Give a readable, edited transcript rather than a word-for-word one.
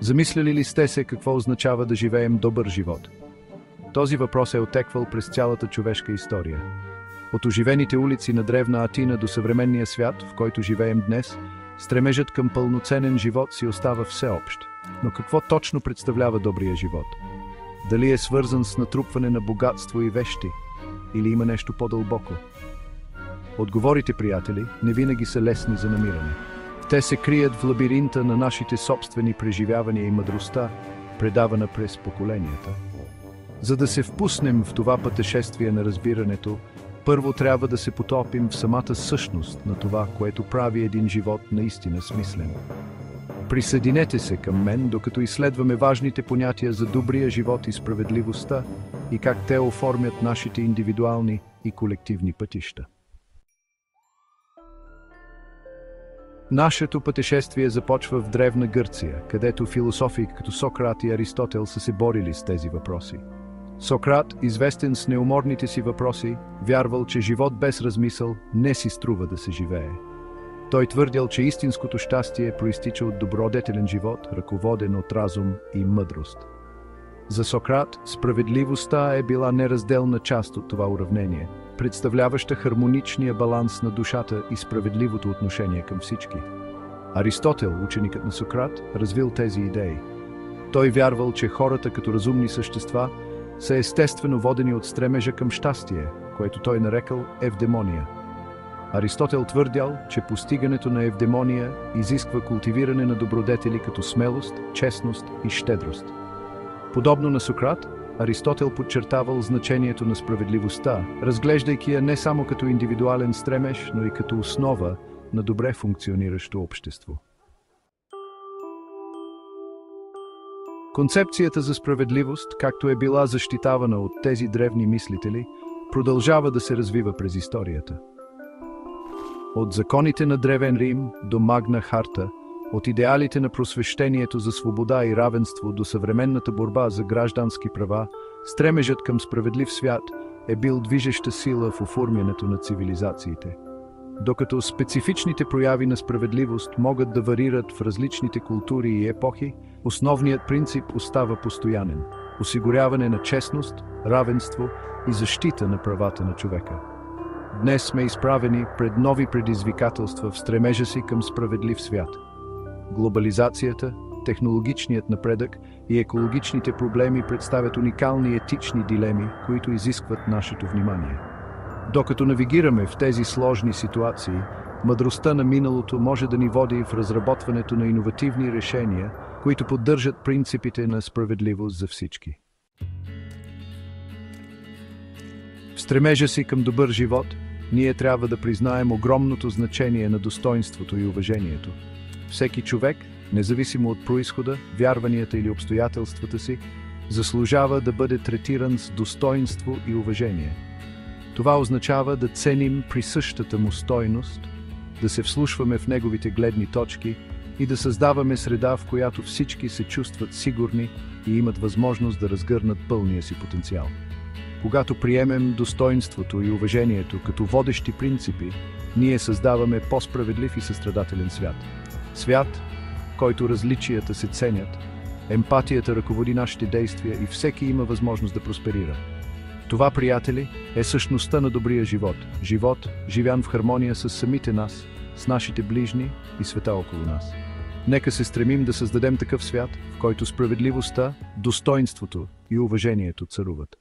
Замисляли ли сте се какво означава да живеем добър живот? Този въпрос е отеквал през цялата човешка история. От оживените улици на древна Атина до съвременния свят, в който живеем днес, стремежът към пълноценен живот си остава всеобщ. Но какво точно представлява добрия живот? Дали е свързан с натрупване на богатство и вещи? Или има нещо по-дълбоко? Отговорите, приятели, не винаги са лесни за намиране. Те се крият в лабиринта на нашите собствени преживявания и мъдростта, предавана през поколенията. За да се впуснем в това пътешествие на разбирането, първо трябва да се потопим в самата същност на това, което прави един живот наистина смислен. Присъединете се към мен, докато изследваме важните понятия за добрия живот и справедливостта и как те оформят нашите индивидуални и колективни пътища. Нашето пътешествие започва в Древна Гърция, където философи като Сократ и Аристотел са се борили с тези въпроси. Сократ, известен с неуморните си въпроси, вярвал, че живот без размисъл не си струва да се живее. Той твърдял, че истинското щастие проистича от добродетелен живот, ръководен от разум и мъдрост. За Сократ справедливостта е била неразделна част от това уравнение, представляваща хармоничния баланс на душата и справедливото отношение към всички. Аристотел, ученикът на Сократ, развил тези идеи. Той вярвал, че хората като разумни същества са естествено водени от стремежа към щастие, което той нарекал евдемония. Аристотел твърдял, че постигането на евдемония изисква култивиране на добродетели като смелост, честност и щедрост. Подобно на Сократ, Аристотел подчертавал значението на справедливостта, разглеждайки я не само като индивидуален стремеж, но и като основа на добре функциониращо общество. Концепцията за справедливост, както е била защитавана от тези древни мислители, продължава да се развива през историята. От законите на Древен Рим до Магна Харта, от идеалите на просвещението за свобода и равенство до съвременната борба за граждански права, стремежът към справедлив свят е бил движеща сила в оформянето на цивилизациите. Докато специфичните прояви на справедливост могат да варират в различните култури и епохи, основният принцип остава постоянен – осигуряване на честност, равенство и защита на правата на човека. Днес сме изправени пред нови предизвикателства в стремежа си към справедлив свят. Глобализацията, технологичният напредък и екологичните проблеми представят уникални етични дилеми, които изискват нашето внимание. Докато навигираме в тези сложни ситуации, мъдростта на миналото може да ни води в разработването на иновативни решения, които поддържат принципите на справедливост за всички. В стремежа си към добър живот, ние трябва да признаем огромното значение на достойнството и уважението. Всеки човек, независимо от произхода, вярванията или обстоятелствата си, заслужава да бъде третиран с достойнство и уважение. Това означава да ценим присъщата му стойност, да се вслушваме в неговите гледни точки и да създаваме среда, в която всички се чувстват сигурни и имат възможност да разгърнат пълния си потенциал. Когато приемем достойнството и уважението като водещи принципи, ние създаваме по-справедлив и състрадателен свят. Свят, в който различията се ценят, емпатията ръководи нашите действия и всеки има възможност да просперира. Това, приятели, е същността на добрия живот. Живот, живян в хармония с самите нас, с нашите ближни и света около нас. Нека се стремим да създадем такъв свят, в който справедливостта, достойнството и уважението царуват.